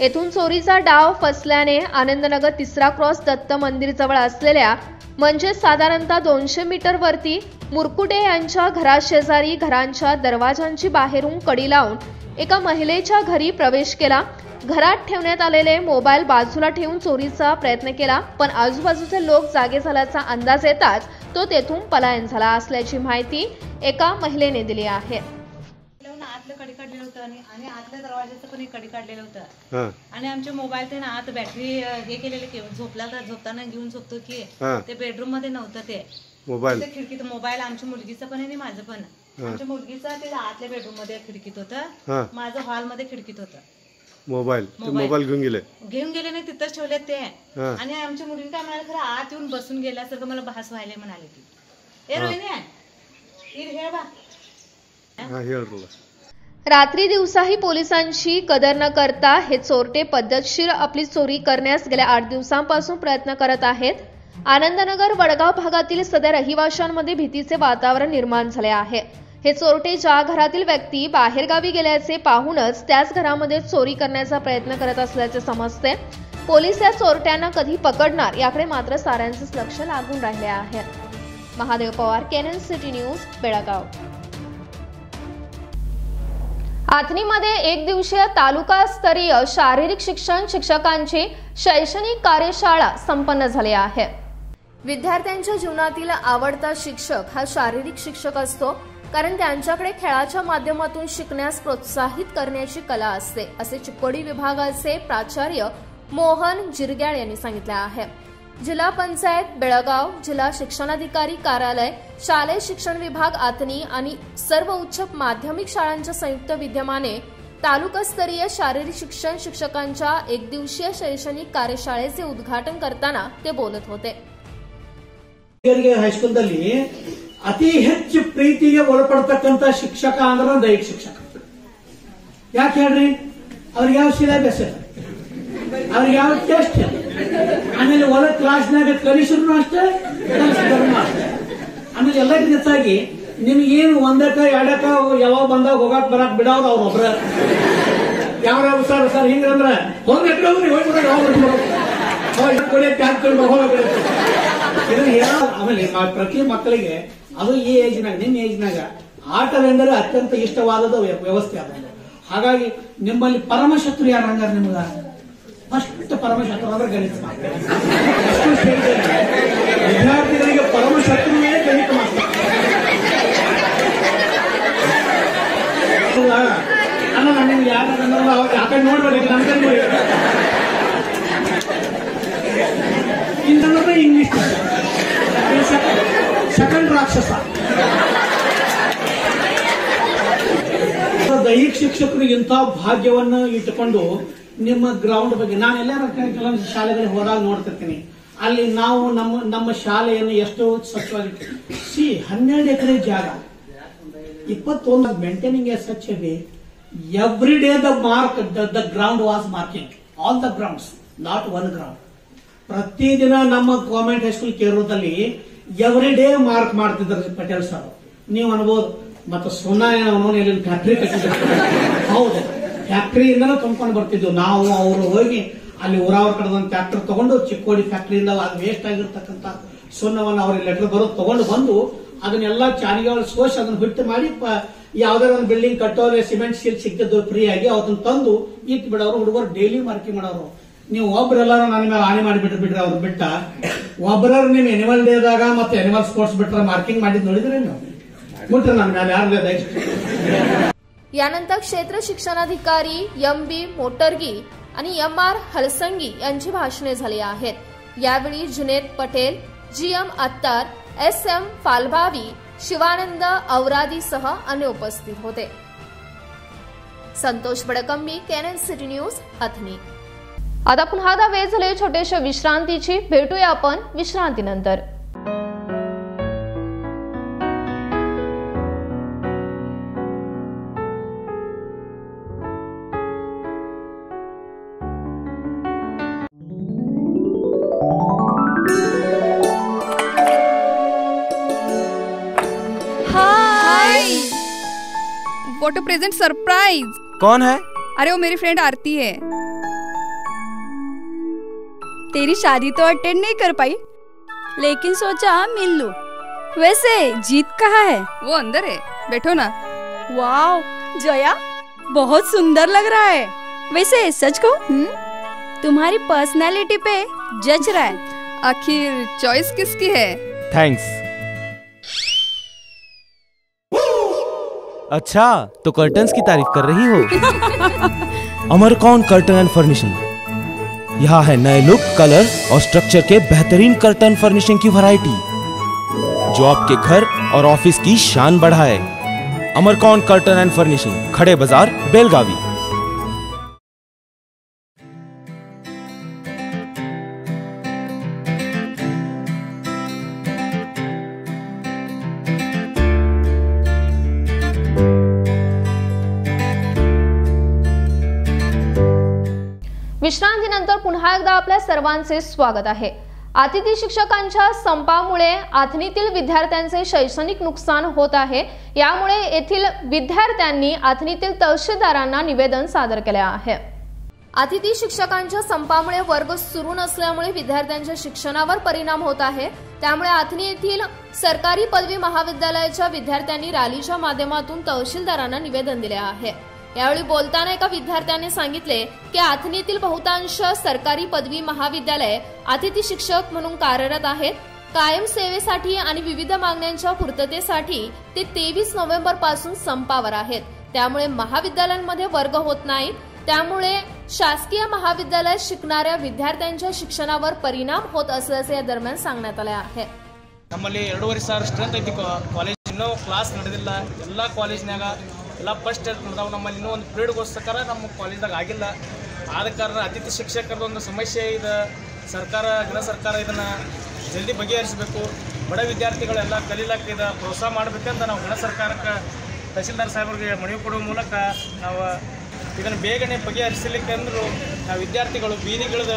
येथून चोरीचा डाव फसल्याने आनंदनगर 3रा क्रॉस दत्त मंदिर जवळ असलेल्या म्हणजे साधारणतः 200 मीटर वरती मुरकुटे यांच्या घराशेजारी घरांच्या दरवाजांची बाहेरून कडी लावून एका महिलेच्या घरी प्रवेश केला. घरात ठेवण्यात आलेले मोबाईल बाजूला ठेवून चोरीचा प्रयत्न केला, पण आजूबाजूचे लोक जागे झाल्याचा अंदाज येताच तो तेथून पलायन झाला असल्याची माहिती एका महिलेने दिली आहे. आतलं कडी काढलेलं होतं आणि आतल्या दरवाजाचं पण एक कडी काढलेलं होतं आणि आमचे मोबाईल ते ना आत बॅटरी हे केलेले की झोपताना घेऊन झोपतो की ते बेडरूम मध्ये नव्हतं ते मोबाईल खिडकीत. मोबाईल आमच्या मुलगीचं पण आणि माझं पण. आमच्या मुलगीचा ते आतल्या बेडरूम मध्ये खिडकीत होतं, माझं हॉल मध्ये खिडकीत होतं. मोबाईल घेऊन गेले नाही, तिथंच ठेवले ते. आणि आमची मुलगी काय म्हणाले, खरं आत येऊन बसून गेल्यासारखं मला भास व्हायला म्हणाले ती. ए रोहिणी हे बा. रात्री दिवसाही पोलिसांची कदर न करता हे चोरटे पद्धतशीर आपली चोरी करण्यास गेल्या 8 दिवसांपासून प्रयत्न करत आहेत. आनंदनगर वडगाव भागातील सध्या रहिवाशांमध्ये भीतीचे वातावरण निर्माण झाले आहे. हे चोरटे ज्या घरातील व्यक्ती बाहेरगावी गेल्याचे पाहूनच त्याच घरामध्ये चोरी करण्याचा प्रयत्न करत असल्याचे समजते. पोलीस या चोरट्यांना कधी पकडणार याकडे मात्र साऱ्यांचेच लक्ष लागून राहिले आहे. Mahadev Pawar, Kenin city news, Belgaum. आथणीमध्ये 1 दिवसीय तालुकास्तरीय शारीरिक शिक्षण शिक्षकांची शैक्षणिक कार्यशाळा संपन्न झाली आहे. विद्यार्थ्यांच्या जीवनातील आवडता शिक्षक हा शारीरिक शिक्षक असतो, कारण त्यांच्याकडे खेळाच्या माध्यमातून शिकण्यास प्रोत्साहित करण्याची कला असते, असे चिकोडी विभागाचे प्राचार्य मोहन जिरग्याळ यांनी सांगितले आहे. जिल्हा पंचायत बेळगाव, जिल्हा शिक्षणाधिकारी कार्यालय, शालेय शिक्षण विभाग आथणी आणि सर्व उच्च माध्यमिक शाळांच्या संयुक्त विद्यमाने तालुकास्तरीय शारीरिक शिक्षण शिक्षकांच्या 1 दिवसीय शैक्षणिक कार्यशाळेचे उद्घाटन करताना ते बोलत होते. ಹೈಸ್ಕೂಲ್ದಲ್ಲಿ ಅತಿ ಹೆಚ್ಚು ಪ್ರೀತಿಗೆ ಒಳಪಡ್ತಕ್ಕಂತ ಶಿಕ್ಷಕ ಅಂದ್ರೆ ದೈಹಿಕ ಶಿಕ್ಷಕ. ಯಾಕೆ ಹೇಳ್ರಿ, ಅವ್ರಿಗೆ ಯಾವ ಸಿಲೆಬಸ್ ಇಲ್ಲ, ಅವ್ರಿಗೆ ಯಾವ ಟೆಸ್ಟ್ ಇಲ್ಲ, ಆಮೇಲೆ ಒಳಗೆ ಕ್ಲಾಸ್ನಾಗ ಕಲಿಸಿದ್ರು ಅಷ್ಟೇ, ಕಲಿಸಿದ್ರು ಅಷ್ಟೇ. ಆಮೇಲೆ ಎಲ್ಲಕ್ಕಿಂತ ಹೆಚ್ಚಾಗಿ ನಿಮ್ಗೇನು ಒಂದಕ್ಕ ಎರಡಕ್ಕ ಯಾವಾಗ ಬಂದಾಗ ಹೋಗಾಕ್ ಬರಾಕ್ ಬಿಡೋರು ಅವ್ರೊಬ್ರ. ಯಾವ ಸರ್ ಹಿಂಗಂದ್ರ ಹೋಗ್ರಿ ಆಮೇಲೆ ಪ್ರತಿ ಮಕ್ಕಳಿಗೆ ಅದು ಈ ಏಜ್ನಾಗ ನಿಮ್ಮ ಏಜ್ನಾಗ ಆಟವೆಂದರೆ ಅತ್ಯಂತ ಇಷ್ಟವಾದದ ವ್ಯವಸ್ಥೆ ಅದ. ಹಾಗಾಗಿ ನಿಮ್ಮಲ್ಲಿ ಪರಮಶತ್ರು ಯಾರು ಹಂಗಾರ ನಿಮ್ಗ ಫಸ್ಟ್ ಪರಮಶತ್ರು ಅಂದ್ರೆ ಗಣಿತ ಮಾಸ್ಟರ್. ವಿದ್ಯಾರ್ಥಿಗಳಿಗೆ ಪರಮಶತ್ರುವೇ ಗಣಿತ ಮಾಸ್ಟರ್. ಅಲ್ಲ ನಿಮ್ಗೆ ಯಾಕಂದ್ರೆ ಆ ಕಡೆ ನೋಡ್ಬೇಕು, ನಮ್ಮ ಕಡೆ ನೋಡಿ. ಇನ್ನೊಂದ್ರೆ ಇಂಗ್ಲಿಷ್ ಸೆಕೆಂಡ್ ರಾಕ್ಷಸ. ದೈಹಿಕ ಶಿಕ್ಷಕರು ಇಂಥ ಭಾಗ್ಯವನ್ನು ಇಟ್ಟುಕೊಂಡು ನಿಮ್ಮ ಗ್ರೌಂಡ್ ಬಗ್ಗೆ ನಾನೆಲ್ಲ ಕೆಲವೊಂದು ಶಾಲೆಗಳಿಗೆ ಹೋದಾಗ ನೋಡ್ತಿರ್ತೀನಿ. ಅಲ್ಲಿ ನಾವು ನಮ್ಮ ಶಾಲೆಯನ್ನು ಎಷ್ಟು ಸ್ವಚ್ಛವಾಗಿ 12 ಎಕರೆ ಜಾಗ 21 maintaining A such A way every day the ground was marking all the grounds. Not 1 gram. ಪ್ರತಿದಿನ ನಮ್ಮ ಗವರ್ಮೆಂಟ್ ಹೈಸ್ಕೂಲ್ ಕೇರಳದಲ್ಲಿ ಎವ್ರಿ ಡೇ ಮಾರ್ಕ್ ಮಾಡ್ತಿದ್ದಾರೆ ಪಟೇಲ್ ಸರ್. ನೀವು ಅನ್ಬೋದು ಮತ್ತೆ ಸೋನಾ ಎಲ್ಲಿ ಫ್ಯಾಕ್ಟ್ರಿ ಕಟ್ಟಿದ್ದಾರೆ. ಹೌದು, ಫ್ಯಾಕ್ಟ್ರಿಯಿಂದನೂ ತುಂಬ್ಕೊಂಡು ಬರ್ತಿದ್ವು ನಾವು. ಅವರು ಹೋಗಿ ಅಲ್ಲಿ ಊರಾವ್ರ ಕಡೆದೊಂದು ಟ್ರ್ಯಾಕ್ಟರ್ ತಗೊಂಡು ಚಿಕ್ಕೋಡಿ ಫ್ಯಾಕ್ಟ್ರಿಯಿಂದ ಅದು ವೇಸ್ಟ್ ಆಗಿರ್ತಕ್ಕಂಥ ಸುಣ್ಣವನ್ನು ಅವ್ರಿಗೆ ಲೆಟರ್ ಬರೋದು ತಗೊಂಡು ಬಂದು ಅದನ್ನೆಲ್ಲ ಚಾರಿಗಳು ಸೋಸಿ ಅದನ್ನ ಬಿಟ್ಟು ಮಾಡಿ ಯಾವ್ದಾರ ಒಂದು ಬಿಲ್ಡಿಂಗ್ ಕಟ್ಟೋರೆ ಸಿಮೆಂಟ್ ಸೀಲ್ ಸಿಕ್ಕಿದ್ದು ಫ್ರೀ ಆಗಿ ಅದನ್ನ ತಂದು ಇಟ್ಟು ಬಿಡೋರು. ಹುಡುಗರು ಡೈಲಿ ಮಾರ್ಕಿಂಗ್ ಮಾಡೋರು. ನೀವು ಒಬ್ರೆಲ್ಲಾರು ನನ್ನ ಮೇಲೆ ಹಾನಿ ಮಾಡಿಬಿಟ್ರೆ ಅವ್ರು ಬಿಟ್ಟ ಒಬ್ಬರು ನೀವು ಎನಿಮಲ್ ಡೇದಾಗ ಮತ್ತೆ ಎನಿಮಲ್ ಸ್ಪೋರ್ಟ್ಸ್ ಬಿಟ್ರೆ ಮಾರ್ಕಿಂಗ್ ಮಾಡಿದ್ ನೋಡಿದ್ರೆ ನೀವು ಬಿಟ್ರೆ ನನ್ನ ಮೇಲೆ ಯಾರು ದಯವಿಟ್ಟು. यानंतर क्षेत्र शिक्षणाधिकारी MB मोटरगी आणि MR हलसंगी यांची भाषणे झाली आहेत. यावेळी जुनेद पटेल, GM अत्तार, SM फालभावी, शिवानंद औरादीसह अन्य उपस्थित होते. Santosh Badakambi, KNN city news, Athani. आता पुन्हा वेळ झाली छोट्याशा विश्रांतीची. भेटूया आपण विश्रांतीनंतर. Photo present surprise. कौन है? अरे वो मेरी फ्रेंड आरती है. तेरी शादी तो अटेंड नहीं कर पाई, लेकिन सोचा मिल लूं. वैसे जीत कहाँ है? वो अंदर है, बैठो ना. वाओ जया, बहुत सुंदर लग रहा है. वैसे सच कहूं, तुम्हारी पर्सनालिटी पे जज रहा है. आखिर चॉइस किसकी है? थैंक्स. अच्छा, तो कर्टन्स की तारीफ कर रही हो? अमरकौन कर्टन एंड फर्निशिंग. यहाँ है नए लुक, कलर और स्ट्रक्चर के बेहतरीन कर्टन फर्निशिंग की वैरायटी जो आपके घर और ऑफिस की शान बढ़ाए. अमरकौन कर्टन एंड फर्निशिंग, खड़े बाजार, बेलगावी. विश्रांतीनंतर पुन्हा एकदा आपल्या सर्वांचे स्वागत आहे. अतिथी शिक्षकांच्या संपामुळे आथणीतील विद्यार्थ्यांचे शैक्षणिक नुकसान होत आहे. यामुळे येथील विद्यार्थ्यांनी आथणीतील तहसीलदारांना निवेदन सादर केले आहे. अतिथी शिक्षकांच्या संपामुळे वर्ग सुरू नसल्यामुळे विद्यार्थ्यांच्या शिक्षणावर परिणाम होत आहे. त्यामुळे आथणी येथील सरकारी पदवी महाविद्यालयाच्या विद्यार्थ्यांनी रॅलीच्या माध्यमातून तहसीलदारांना निवेदन दिले आहे. यावेळी बोलताना एका विद्यार्थ्याने सांगितले की आथणीतील बहुतांश सरकारी पदवी महाविद्यालय अतिथी शिक्षक म्हणून कार्यरत आहेत. कायम सेवेसाठी आणि विविध मागण्यांच्या पूर्ततेसाठी ते 23 नोव्हेंबर पासून संपावर आहेत. त्यामुळे महाविद्यालयांमध्ये वर्ग होत नाहीत. त्यामुळे शासकीय महाविद्यालयात शिकणाऱ्या विद्यार्थ्यांच्या शिक्षणावर परिणाम होत असल्याचे या दरम्यान सांगण्यात आले आहे. ನಮ್ಮಲ್ಲಿ 2,500 ಸ್ಟ್ರೆಂತ್ ಐತಿ ಕಾಲೇಜ್. ಇನ್ನೂ ಕ್ಲಾಸ್ ನಡೆದಿಲ್ಲ. ಎಲ್ಲ ಕಾಲೇಜ್ನಾಗ ಎಲ್ಲ ಫಸ್ಟ್ ಇಯರ್ ನಡೆದಾವೆ. ನಮ್ಮಲ್ಲಿ ಇನ್ನೂ ಒಂದು ಪೀರಿಯಡ್ಗೋಸ್ಕರ ನಮ್ಮ ಕಾಲೇಜ್ದಾಗ ಆಗಿಲ್ಲ. ಆದ ಕಾರಣ ಅತಿಥಿ ಶಿಕ್ಷಕರದ ಒಂದು ಸಮಸ್ಯೆ ಇದೆ. ಸರ್ಕಾರ, ಗೃಹ ಸರ್ಕಾರ ಇದನ್ನು ಜಲ್ದಿ ಬಗೆಹರಿಸಬೇಕು. ಬಡ ವಿದ್ಯಾರ್ಥಿಗಳೆಲ್ಲ ಕಲೀಲಕ್ಕೆ ಇದು ಪ್ರೋತ್ಸಾಹ ಮಾಡಬೇಕಂತ ನಾವು ಗೃಹ ಸರ್ಕಾರಕ್ಕೆ ತಹಸೀಲ್ದಾರ್ ಸಾಹೇಬರಿಗೆ ಮನವಿ ಕೊಡುವ ಮೂಲಕ ನಾವು ಇದನ್ನು ಬೇಗನೆ ಬಗೆಹರಿಸಲಿಕ್ಕೆ ಅಂದರೂ ನಾವು ವಿದ್ಯಾರ್ಥಿಗಳು ಬೀದಿಗಿಳಿದ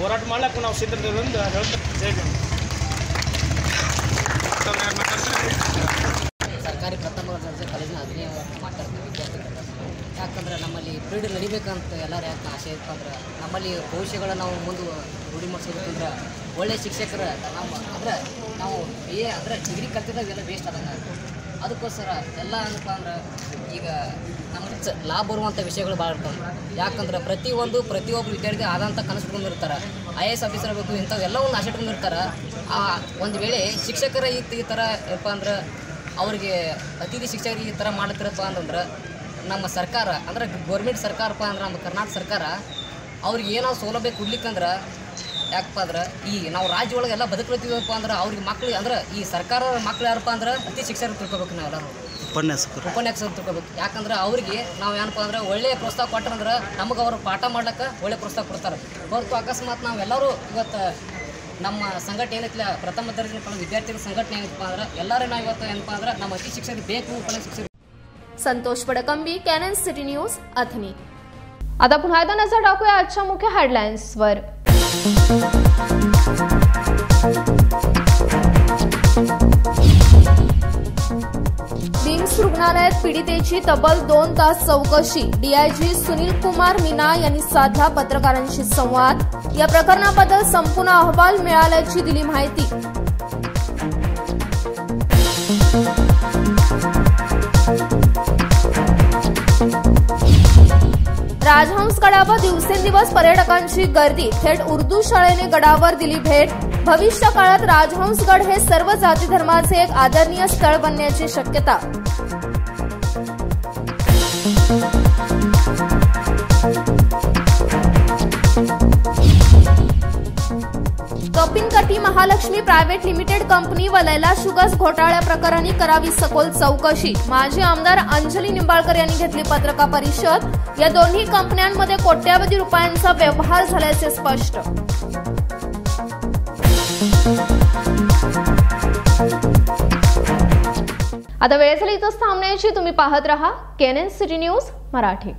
ಹೋರಾಟ ಮಾಡಲಿಕ್ಕೆ ನಾವು ಸಿದ್ಧರಿದ್ದೇವೆ ಎಂದು ಹೇಳ್ತಾರೆ. ಜೈ ಭೀಮ್. ಸರ್ಕಾರಿ ಪ್ರಥಮ ದರ್ಜೆ ಕಾಲೇಜಿನ 15 ಮಾತಾಡ್ತೀವಿ ವಿದ್ಯಾರ್ಥಿಗಳು. ಯಾಕಂದ್ರೆ ನಮ್ಮಲ್ಲಿ ಪೀರಿಯಡ್ ನಡಿಬೇಕಂತ ಎಲ್ಲರೂ ಯಾಕೆ ಆಸೆ ಇತ್ತು ಅಂದ್ರೆ ನಮ್ಮಲ್ಲಿ ಭವಿಷ್ಯಗಳನ್ನ ನಾವು ಮುಂದೆ ರೂಢಿ ಮಾಡಿಸ್ಬೇಕಂದ್ರೆ ಒಳ್ಳೆಯ ಶಿಕ್ಷಕರ ಅಂದ್ರೆ ನಾವು ಅಂದರೆ ಡಿಗ್ರಿ ಕಲ್ತಿದ್ದಾಗ ಎಲ್ಲ ವೇಸ್ಟ್ ಆದಂಗೆ. ಅದಕ್ಕೋಸ್ಕರ ಎಲ್ಲ ಏನಪ್ಪ ಅಂದ್ರೆ ಈಗ ನಮಗೆ ಲಾಭ ಬರುವಂಥ ವಿಷಯಗಳು ಭಾಳ ಇರ್ತಾವೆ. ಯಾಕಂದ್ರೆ ಪ್ರತಿಯೊಬ್ಬರು ವಿದ್ಯಾರ್ಥಿ ಆದಂಥ ಕನಸು ಇಟ್ಕೊಂಡಿರ್ತಾರೆ. IAS ಆಫೀಸರ್ ಆಗಬೇಕು ಇಂಥವೆಲ್ಲ ಒಂದು ಆಸೆ ಇಟ್ಕೊಂಡಿರ್ತಾರೆ. ಒಂದು ವೇಳೆ ಶಿಕ್ಷಕರ ಈ ಥರ ಏನಪ್ಪ ಅಂದ್ರೆ ಅವ್ರಿಗೆ ಅತಿಥಿ ಶಿಕ್ಷಕರಿಗೆ ಈ ಥರ ಮಾಡ್ತಿರಪ್ಪ ಅಂತಂದ್ರೆ ನಮ್ಮ ಸರ್ಕಾರ ಅಂದ್ರೆ ಗೌರ್ಮೆಂಟ್ ಸರ್ಕಾರಪ್ಪ ಅಂದ್ರೆ ನಮ್ಮ ಕರ್ನಾಟಕ ಸರ್ಕಾರ ಅವ್ರಿಗೆ ಏನೋ ಸೌಲಭ್ಯ ಕೊಡ್ಲಿಕ್ಕಂದ್ರೆ ಯಾಕಪ್ಪ ಅಂದ್ರೆ ಈ ನಾವು ರಾಜ್ಯ ಒಳಗೆಲ್ಲ ಬದುಕಲಿದ್ದೀವಪ್ಪ ಅಂದ್ರೆ ಅವ್ರಿಗೆ ಮಕ್ಕಳು ಅಂದ್ರೆ ಈ ಸರ್ಕಾರ ಮಕ್ಕಳು ಯಾರಪ್ಪ ಅಂದ್ರೆ ಅತಿ ಶಿಕ್ಷಕರು ತಿಳ್ಕೊಬೇಕು. ನಾವೆಲ್ಲರೂ ಉಪನ್ಯಾಸಕರು ತಿಳ್ಕೊಬೇಕು. ಯಾಕಂದ್ರೆ ಅವ್ರಿಗೆ ನಾವು ಏನಪ್ಪ ಅಂದ್ರೆ ಒಳ್ಳೆಯ ಪ್ರೋತ್ಸಾಹ ಕೊಟ್ಟರಂದ್ರೆ ನಮಗೆ ಅವರು ಪಾಠ ಮಾಡ್ಲಿಕ್ಕೆ ಒಳ್ಳೆ ಪ್ರೋತ್ಸಾಹ ಕೊಡ್ತಾರೆ. ಹೊರತು ಅಕಸ್ಮಾತ್ ನಾವೆಲ್ಲರೂ ಇವತ್ತು ನಮ್ಮ ಸಂಘಟನೆ ಏನೈತಿಲ್ಲ ಪ್ರಥಮ ದರ್ಜೆ ವಿದ್ಯಾರ್ಥಿಗಳ ಸಂಘಟನೆ ಏನಪ್ಪ ಅಂದ್ರೆ ಎಲ್ಲರೂ ನಾವು ಇವತ್ತು ಏನಪ್ಪ ಅಂದ್ರೆ ನಮ್ಮ ಅತಿ ಶಿಕ್ಷಕರು ಬೇಕು ಉಪನ್ಯಾಸ ಶಿಕ್ಷಕರು. Santosh Badakambi, KNN city news, Athani. आता पुन्हा एकदा नजर टाकूया आजच्या मुख्य हेडलाईन्सवर. रिम्स रुग्णालयात पीडितेची तब्बल 2 तास चौकशी. डीआयजी सुनील कुमार मीना यांनी साधला पत्रकारांशी संवाद. या प्रकरणाबद्दल संपूर्ण अहवाल मिळाल्याची दिली माहिती. राजहंस गडावर दिवसेंदिवस पर्यटकांची गर्दी. थेट उर्दू शाळेने गडावर दिली भेट. भविष्य काळात राजहंसगड हे सर्व जाती धर्माचे एक आदरणीय स्थळ बनण्याची शक्यता. कपिनकटी महालक्ष्मी प्रायव्हेट लिमिटेड कंपनी व लैला शुगर्स घोटाळ्या प्रकरणी करावी सखोल चौकशी. माजी आमदार अंजली निंबाळकर यांनी घेतली पत्रकार परिषद. या दोन्ही कंपन्यांमध्ये कोट्यावधी रुपयांचा व्यवहार झाल्याचे स्पष्ट. आता वेळ झाली इथंच थांबण्याची. तुम्ही पाहत रहा केएनएन सिटी न्यूज मराठी.